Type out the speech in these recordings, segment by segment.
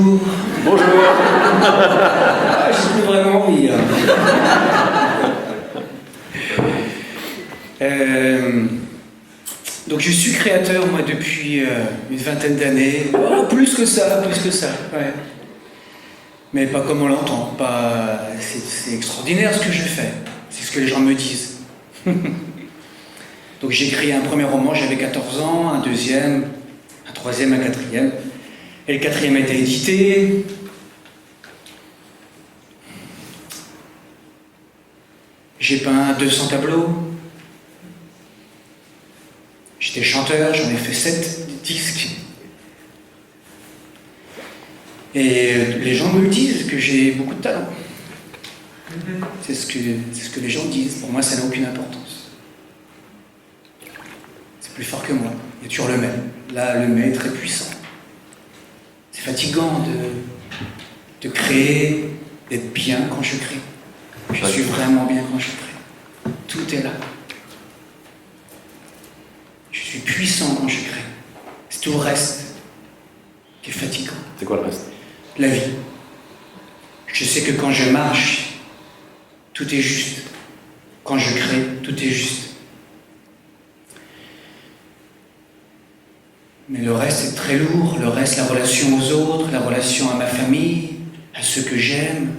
Bonjour. Bonjour. Ah, j'ai plus vraiment envie. Hein. Donc je suis créateur moi depuis une vingtaine d'années. Oh, plus que ça, ouais. Mais pas comme on l'entend. Pas. C'est extraordinaire ce que je fais. C'est ce que les gens me disent. Donc j'ai écrit un premier roman, j'avais 14 ans, un deuxième, un troisième, un quatrième. Et le quatrième a été édité. J'ai peint 200 tableaux. J'étais chanteur, j'en ai fait 7 disques. Et les gens me disent que j'ai beaucoup de talent. C'est ce que les gens disent. Pour moi, ça n'a aucune importance. C'est plus fort que moi. Il y a toujours le même. Là, le même est très puissant. C'est fatigant de créer, d'être bien quand je crée. Je suis vraiment bien quand je crée. Tout est là. Je suis puissant quand je crée. C'est tout le reste qui est fatigant. C'est quoi le reste? La vie. Je sais que quand je marche, tout est juste. Quand je crée, tout est juste. Mais le reste est très lourd. Le reste, la relation aux autres, la relation à ma famille, à ceux que j'aime,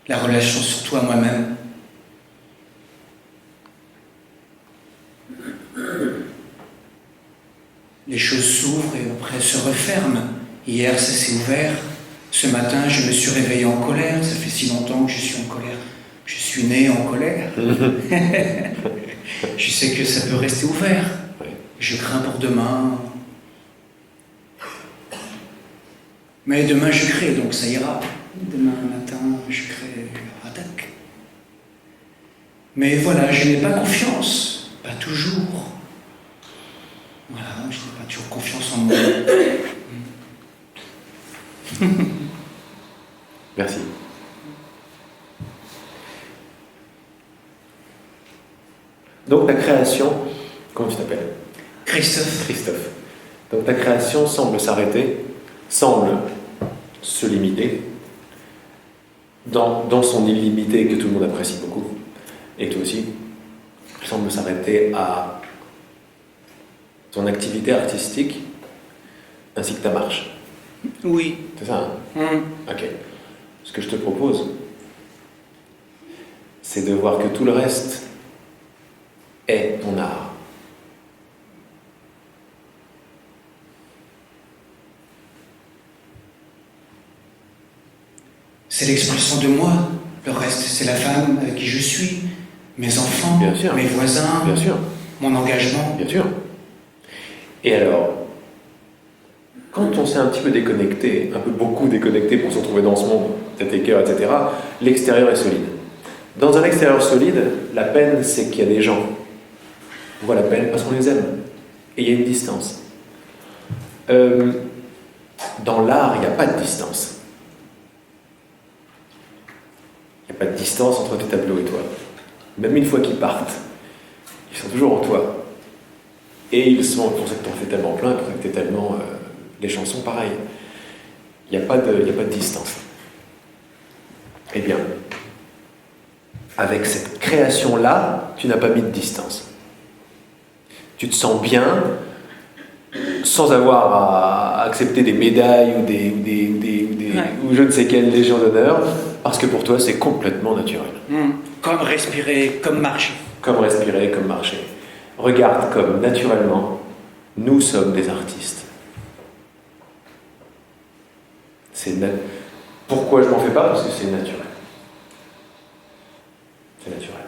la relation surtout à moi-même. Les choses s'ouvrent et après se referment. Hier, ça s'est ouvert. Ce matin, je me suis réveillé en colère. Ça fait si longtemps que je suis en colère. Je suis né en colère. Je sais que ça peut rester ouvert. Je crains pour demain. Mais demain, je crée, donc ça ira. Demain matin, je crée. Attaque. Mais voilà, je n'ai pas confiance. Pas toujours. Voilà, je n'ai pas toujours confiance en moi. Merci. Donc ta création, comment tu t'appelles? Christophe. Christophe. Donc ta création semble s'arrêter, semble se limiter, dans son illimité que tout le monde apprécie beaucoup, et toi aussi, semble s'arrêter à ton activité artistique ainsi que ta marche. Oui. C'est ça, hein? Ok. Ce que je te propose, c'est de voir que tout le reste est ton art. C'est l'expression de moi. Le reste, c'est la femme avec qui je suis, mes enfants, Bien sûr. mes voisins, Bien sûr. mon engagement. Bien sûr. Et alors, quand on s'est un petit peu déconnecté, un peu beaucoup déconnecté pour se retrouver dans ce monde, tête et cœur, etc., l'extérieur est solide. Dans un extérieur solide, la peine, c'est qu'il y a des gens. On voit la peine parce qu'on les aime. Et il y a une distance. Dans l'art, il n'y a pas de distance. Il n'y a pas de distance entre tes tableaux et toi. Même une fois qu'ils partent, ils sont toujours en toi. Et ils sont, pour ça que tu en fais tellement plein, pour ça que tu es tellement... les chansons, pareil. Il n'y a pas de distance. Eh bien, avec cette création-là, tu n'as pas mis de distance. Tu te sens bien, sans avoir à accepter des médailles ou je ne sais quelle légion d'honneur, parce que pour toi, c'est complètement naturel. Comme respirer, comme marcher. Comme respirer, comme marcher. Regarde comme, naturellement, nous sommes des artistes. Pourquoi je m'en fais pas? Parce que c'est naturel. C'est naturel.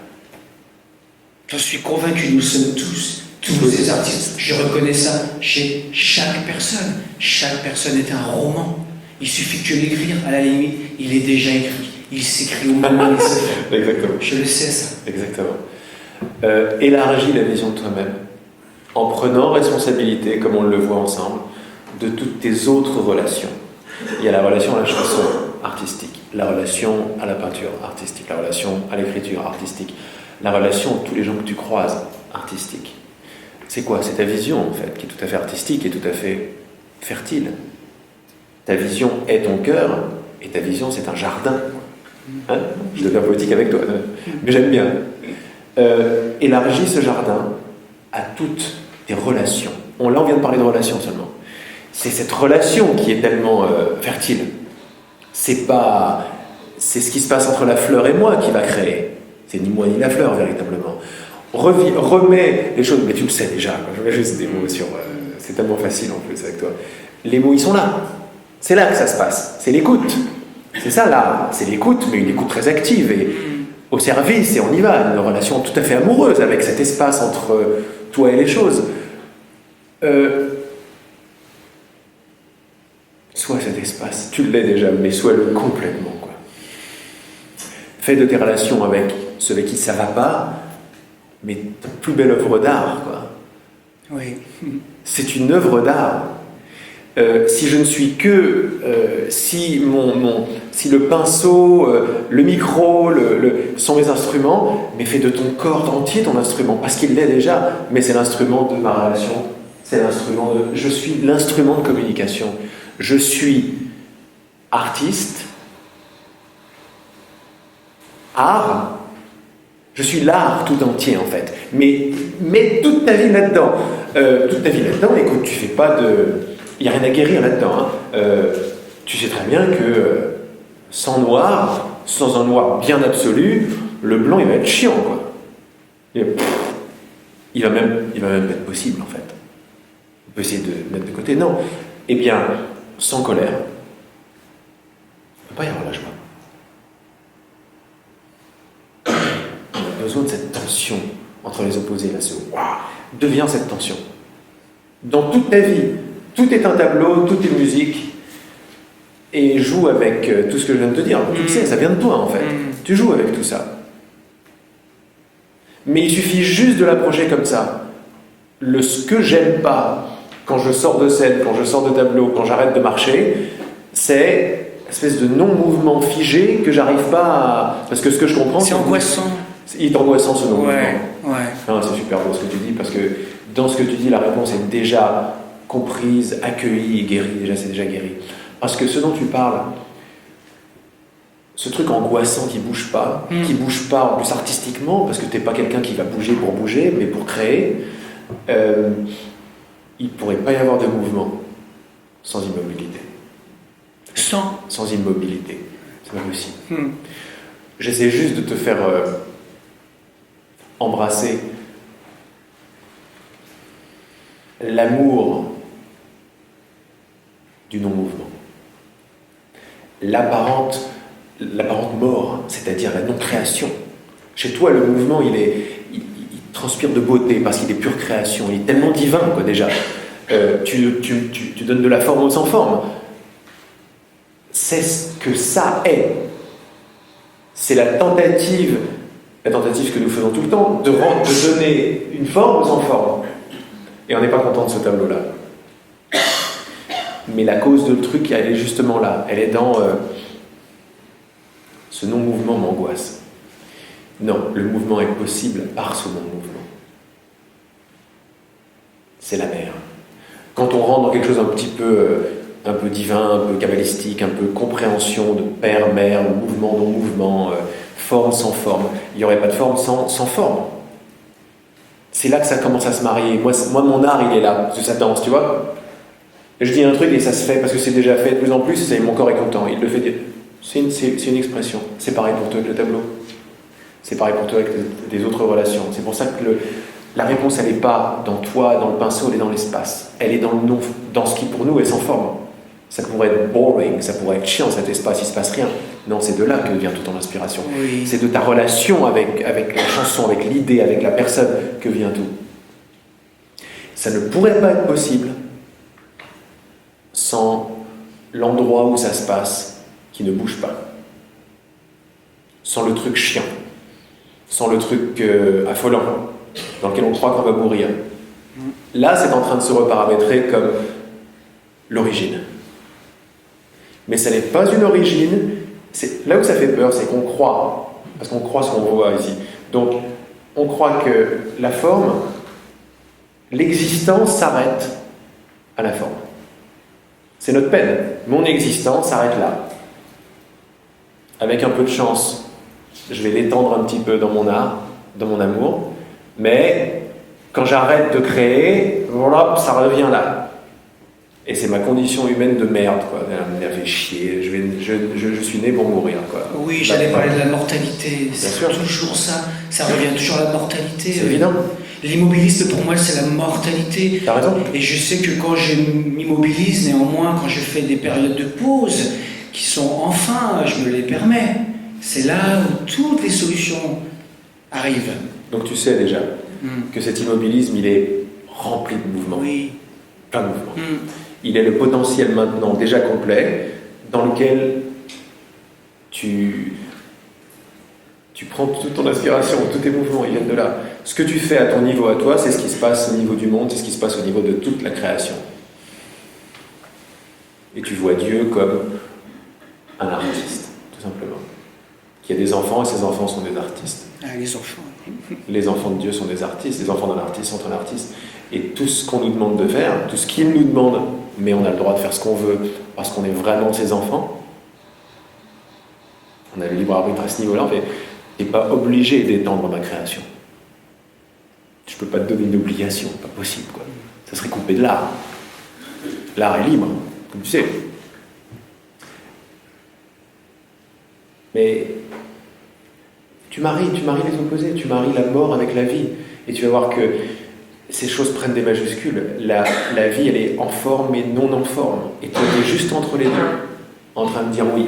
Je suis convaincu, nous sommes tous des artistes. Je reconnais ça chez chaque personne. Chaque personne est un roman. Il suffit que l'écrire, à la limite, il est déjà écrit. Il s'écrit au moment où il se fait. Exactement. Je le sais, ça. Exactement. Élargis la vision de toi-même en prenant responsabilité, comme on le voit ensemble, de toutes tes autres relations. Il y a la relation à la chanson artistique, la relation à la peinture artistique, la relation à l'écriture artistique, la relation à tous les gens que tu croises artistique. C'est quoi? C'est ta vision, en fait, qui est tout à fait artistique et tout à fait fertile. Ta vision est ton cœur, et ta vision, c'est un jardin. Hein, je deviens poétique avec toi, mais j'aime bien. Élargis ce jardin à toutes tes relations. Là, on vient de parler de relations seulement. C'est cette relation qui est tellement fertile. C'est ce qui se passe entre la fleur et moi qui va créer. C'est ni moi ni la fleur, véritablement. Remets les choses, mais tu le sais déjà. Je mets juste des mots sur... c'est tellement facile en plus avec toi. Les mots, ils sont là. C'est là que ça se passe. C'est l'écoute. C'est ça, là. C'est l'écoute, mais une écoute très active et au service, et on y va. Une relation tout à fait amoureuse avec cet espace entre toi et les choses. Sois cet espace. Tu l'es déjà, mais sois-le complètement, quoi. Fais de tes relations avec ceux avec qui ça va pas, mais ta plus belle œuvre d'art, quoi. Oui. C'est une œuvre d'art. Si je ne suis que... si le pinceau, le micro, sont mes instruments, mais fais de ton corps entier ton instrument, parce qu'il l'est déjà, mais c'est l'instrument de ma relation, c'est l'instrument de... Je suis l'instrument de communication. Je suis artiste, art, je suis l'art tout entier en fait. Mais mets toute ta vie là-dedans. Écoute, tu fais pas de... Il n'y a rien à guérir là-dedans. Hein. Tu sais très bien que sans un noir bien absolu, le blanc il va être chiant, quoi. Il va même être possible en fait. On peut essayer de mettre de côté. Non. Eh bien, sans colère, il ne peut pas y avoir la joie. On a besoin de cette tension entre les opposés, là, devient cette tension. Dans toute ta vie, tout est un tableau, tout est musique, et joue avec tout ce que je viens de te dire. Tu le sais, ça vient de toi en fait. Tu joues avec tout ça. Mais il suffit juste de l'approcher comme ça. Ce que j'aime pas quand je sors de scène, quand je sors de tableau, quand j'arrête de marcher, c'est une espèce de non-mouvement figé que j'arrive pas à... Parce que ce que je comprends... C'est angoissant. Il est angoissant ce non-mouvement. Ouais. Non, c'est super beau ce que tu dis, parce que dans ce que tu dis, la réponse est déjà comprise, accueillie et guérie. C'est déjà guéri. Parce que ce dont tu parles, ce truc angoissant qui bouge pas en plus artistiquement, parce que t'es pas quelqu'un qui va bouger pour bouger, mais pour créer, il pourrait pas y avoir de mouvement sans immobilité. Sans immobilité. C'est pas possible. J'essaie juste de te faire embrasser l'amour du non-mouvement. L'apparente mort, c'est-à-dire la non-création. Chez toi, le mouvement, il transpire de beauté parce qu'il est pure création. Il est tellement divin, quoi, déjà. Tu donnes de la forme aux sans forme. C'est ce que ça est. C'est la tentative que nous faisons tout le temps, de donner une forme aux sans forme. Et on n'est pas content de ce tableau-là. Mais la cause de le truc, elle est justement là. Elle est dans ce non-mouvement m'angoisse. Non, le mouvement est possible par ce non-mouvement. C'est la mer. Quand on rentre dans quelque chose un peu divin, un peu kabbalistique, un peu compréhension de père, mère, mouvement, non-mouvement, forme sans forme, il n'y aurait pas de forme sans forme. C'est là que ça commence à se marier. Moi, mon art, il est là, parce que ça danse, tu vois. Je dis un truc et ça se fait parce que c'est déjà fait de plus en plus, et mon corps est content, il le fait. C'est une expression. C'est pareil pour toi avec le tableau. C'est pareil pour toi avec des autres relations. C'est pour ça que la réponse, elle n'est pas dans toi, dans le pinceau, elle est dans l'espace. Elle est dans ce qui pour nous est sans forme. Ça pourrait être boring, ça pourrait être chiant cet espace, il ne se passe rien. Non, c'est de là que vient toute ton inspiration. Oui. C'est de ta relation avec la chanson, avec l'idée, avec la personne que vient tout. Ça ne pourrait pas être possible sans l'endroit où ça se passe qui ne bouge pas. Sans le truc chiant. Sans le truc affolant, dans lequel on croit qu'on va mourir. Là, c'est en train de se reparamétrer comme l'origine. Mais ça n'est pas une origine. Là où ça fait peur, c'est qu'on croit, parce qu'on croit ce qu'on voit ici. Donc, on croit que la forme, l'existence s'arrête à la forme. C'est notre peine. mon existence s'arrête là. Avec un peu de chance, je vais l'étendre un petit peu dans mon art, dans mon amour, mais quand j'arrête de créer, voilà, ça revient là. Et c'est ma condition humaine de merde, quoi. Elle me fait chier, je suis né pour mourir, quoi. Oui, j'allais parler de la mortalité. C'est sûr. toujours ça. Ça revient toujours à la mortalité. C'est évident. L'immobiliste, pour moi, c'est la mortalité. T'as raison. Et je sais que quand je m'immobilise, néanmoins, quand je fais des périodes de pause, qui sont enfin, je me les permets, c'est là où toutes les solutions arrivent. Donc tu sais déjà que cet immobilisme, il est rempli de mouvements. Oui. Plein de mouvements. Il est le potentiel maintenant déjà complet, dans lequel tu prends toute ton inspiration, tous tes mouvements, ils viennent de là. Ce que tu fais à ton niveau à toi, c'est ce qui se passe au niveau du monde, c'est ce qui se passe au niveau de toute la création. Et tu vois Dieu comme un artiste, tout simplement. Qui a des enfants, et ces enfants sont des artistes. Ah, les enfants. Les enfants de Dieu sont des artistes, les enfants d'un artiste sont un artiste. Et tout ce qu'on nous demande de faire, tout ce qu'il nous demande, mais on a le droit de faire ce qu'on veut, parce qu'on est vraiment ses enfants. On a le libre arbitre à ce niveau-là, tu n'es pas obligé d'étendre ma création. Je ne peux pas te donner une obligation, pas possible, quoi. Ça serait coupé de l'art. L'art est libre, comme tu sais. Mais tu maries les opposés, tu maries la mort avec la vie, et tu vas voir que ces choses prennent des majuscules. La vie, elle est en forme et non en forme, et tu es juste entre les deux, en train de dire oui.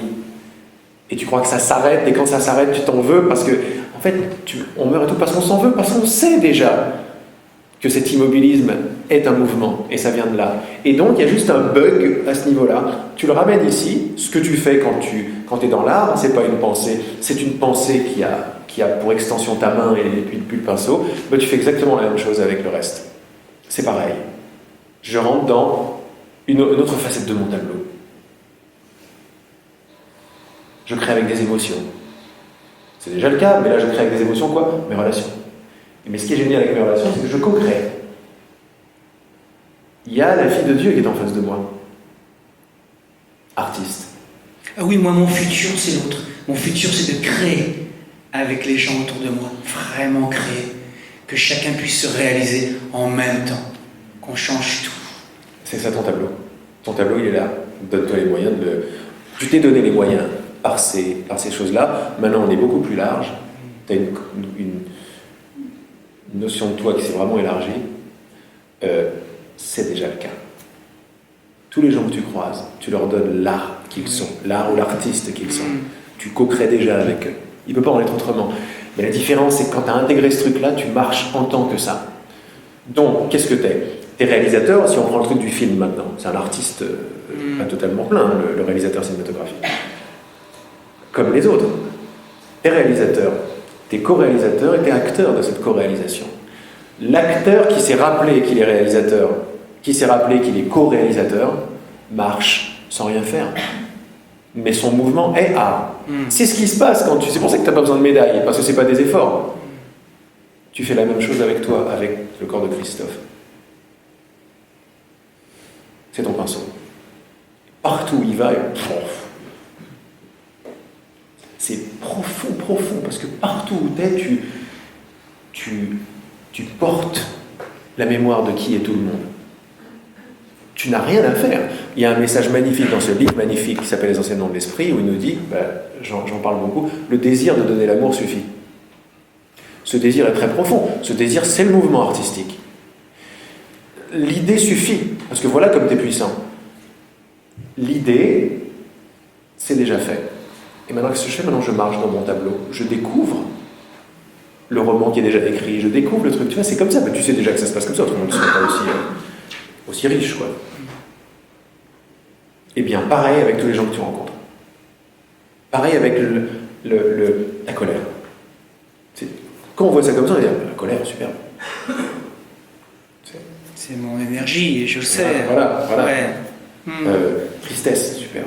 Et tu crois que ça s'arrête, et quand ça s'arrête, tu t'en veux, parce que, en fait, on meurt et tout parce qu'on s'en veut, parce qu'on sait déjà que cet immobilisme est un mouvement, et ça vient de là. Et donc, il y a juste un bug à ce niveau-là. Tu le ramènes ici, ce que tu fais quand tu es dans l'art, c'est pas une pensée, c'est une pensée qui a pour extension ta main et puis le pinceau, mais tu fais exactement la même chose avec le reste. C'est pareil. Je rentre dans une autre facette de mon tableau. Je crée avec des émotions. C'est déjà le cas, mais là je crée avec des émotions quoi ? Mes relations. Mais ce qui est génial avec mes relations, c'est que je co-crée. Il y a la fille de Dieu qui est en face de moi. Artiste. Ah oui, moi, mon futur, c'est l'autre. Mon futur, c'est de créer avec les gens autour de moi. Vraiment créer. Que chacun puisse se réaliser en même temps. Qu'on change tout. C'est ça ton tableau. Ton tableau, il est là. Donne-toi les moyens de le... Tu t'es donné les moyens par ces choses-là. Maintenant, on est beaucoup plus large. Tu as une notion de toi qui s'est vraiment élargie. C'est déjà le cas. Tous les gens que tu croises, tu leur donnes l'art qu'ils sont, l'art ou l'artiste qu'ils sont. Tu co-crées déjà avec eux. Il ne peut pas en être autrement. Mais la différence, c'est que quand tu as intégré ce truc-là, tu marches en tant que ça. Donc, qu'est-ce que tu es ? Tu es réalisateur, si on prend le truc du film maintenant. C'est un artiste pas totalement plein, le réalisateur cinématographique. Comme les autres. Tu es réalisateur, tu es co-réalisateur et tu es acteur de cette co-réalisation. L'acteur qui s'est rappelé qu'il est réalisateur, qui s'est rappelé qu'il est co-réalisateur, marche sans rien faire. Mais son mouvement est art. C'est ce qui se passe quand tu... C'est pour ça que tu n'as pas besoin de médaille, parce que ce n'est pas des efforts. Tu fais la même chose avec toi, avec le corps de Christophe. C'est ton pinceau. Partout où il va, c'est profond, profond, parce que partout où tu es, tu portes la mémoire de qui est tout le monde. Tu n'as rien à faire. Il y a un message magnifique dans ce livre magnifique qui s'appelle Les Enseignements de l'Esprit, où il nous dit, j'en parle beaucoup, le désir de donner l'amour suffit. Ce désir est très profond. Ce désir, c'est le mouvement artistique. L'idée suffit, parce que voilà comme tu es puissant. L'idée, c'est déjà fait. Et maintenant, qu'est-ce que je fais ? Maintenant, je marche dans mon tableau. Je découvre le roman qui est déjà écrit. Je découvre le truc. Tu vois, c'est comme ça. Mais tu sais déjà que ça se passe comme ça. Autrement, tu ne serais pas aussi riche, quoi. Eh bien, pareil avec tous les gens que tu rencontres. Pareil avec la colère. Quand on voit ça comme ça, on va dire, la colère, superbe. C'est mon énergie, je le sais. Voilà. Ouais. Tristesse, superbe.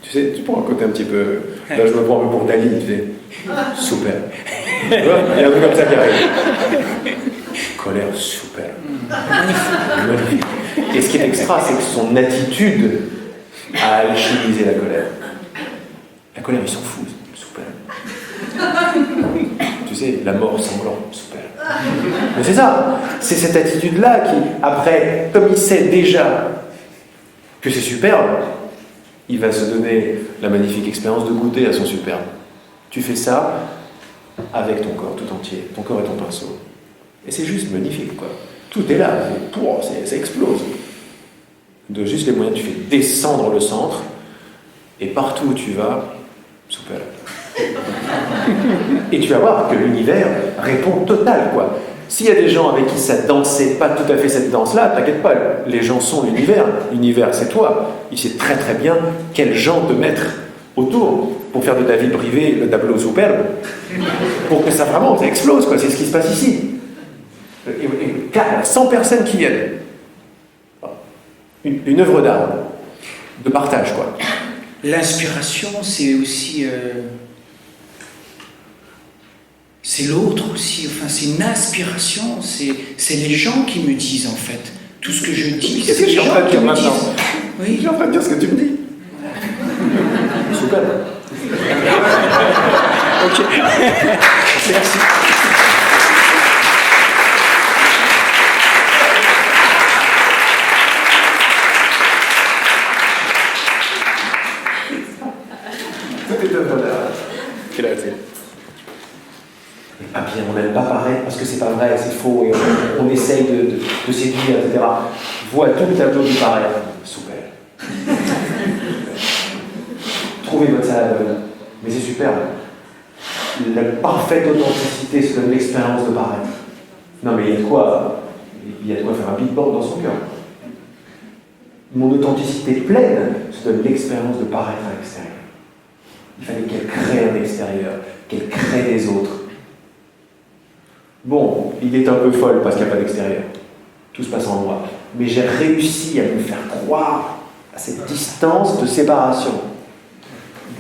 Tu sais, tu prends un côté un petit peu... Là, je me prends un peu pour Dali, tu fais... Super. Tu vois, il y a un truc comme ça qui arrive. Colère, super. Magnifique. Et ce qui est extra, c'est que son attitude à alchimiser la colère. La colère, ils s'en foutent, super. Tu sais, la mort sanglant, super. Mais c'est ça, c'est cette attitude-là qui, après, comme il sait déjà que c'est superbe, il va se donner la magnifique expérience de goûter à son superbe. Tu fais ça avec ton corps tout entier, ton corps et ton pinceau. Et c'est juste magnifique, quoi. Tout est là, ça explose. De juste les moyens, tu fais descendre le centre, et partout où tu vas, super. Et tu vas voir que l'univers répond total, quoi. S'il y a des gens avec qui ça dansait pas tout à fait cette danse-là, t'inquiète pas, les gens sont l'univers. L'univers, c'est toi. Il sait très très bien quels gens te mettre autour pour faire de ta vie privée le tableau superbe, pour que ça vraiment, ça explose, quoi. C'est ce qui se passe ici. Et 100 personnes qui viennent. Une œuvre d'art, de partage, quoi. L'inspiration, c'est aussi... c'est l'autre aussi, enfin c'est une inspiration, c'est les gens qui me disent en fait. Tout ce que je dis, c'est les gens qui me disent. Oui. Je suis en train de dire ce que tu me dis. Super. Ok. Merci. Tout est œuvre d'art. Quelle heure c'est ? Ah bien, on n'aime pas paraître parce que c'est pas vrai, c'est faux, et on essaye de séduire, etc. Vois tout le tableau du paraître. Super. Trouvez votre salle, mais c'est super. La parfaite authenticité, c'est l'expérience de paraître. Non mais il y a de quoi faire un beatboard dans son cœur. Mon authenticité pleine, c'est l'expérience de paraître à l'extérieur. Il fallait qu'elle crée un extérieur, qu'elle crée des autres. Bon, il est un peu folle parce qu'il n'y a pas d'extérieur. Tout se passe en moi. Mais j'ai réussi à me faire croire à cette distance de séparation.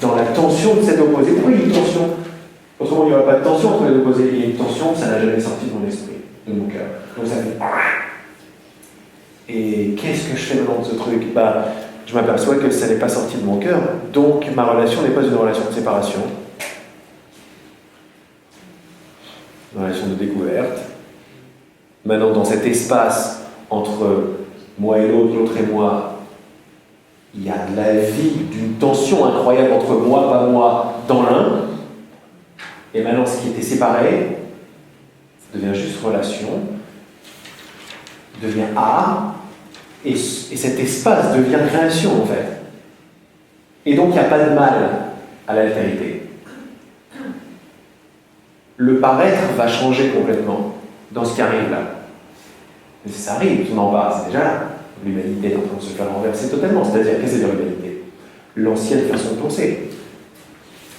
Dans la tension de cet opposé. Pourquoi il y a une tension ? Autrement, il n'y aurait pas de tension entre les deux opposés. Il y a une tension, ça n'a jamais sorti de mon esprit, de mon cœur. Donc ça fait... Et qu'est-ce que je fais maintenant de ce truc ? Je m'aperçois que ça n'est pas sorti de mon cœur. Donc ma relation n'est pas une relation de séparation. Une relation de découverte. Maintenant, dans cet espace entre moi et l'autre, l'autre et moi, il y a de la vie, d'une tension incroyable entre moi, pas moi, dans l'un. Et maintenant, ce qui était séparé devient juste relation, devient art, et cet espace devient création, en fait. Et donc, il n'y a pas de mal à l'altérité. Le paraître va changer complètement dans ce qui arrive là. Mais ça arrive, on en parle, c'est déjà là. L'humanité est en train de se faire renverser totalement. C'est-à-dire, qu'est-ce que c'est l'humanité ? L'ancienne façon de penser,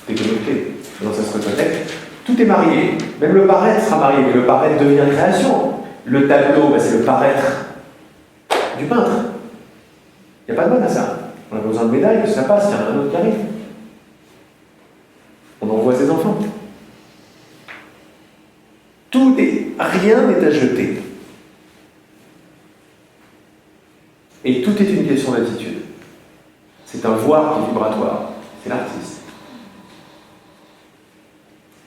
déconnectée. Donc ça se reconnecte. Tout est marié. Même le paraître sera marié, mais le paraître devient création. Le tableau, c'est le paraître du peintre. Il n'y a pas de mal à ça. On n'a pas besoin de médaille, que ça passe, il y en a un autre qui arrive. On envoie ses enfants. Rien n'est à jeter. Et tout est une question d'attitude. C'est un voir qui est vibratoire. C'est l'artiste.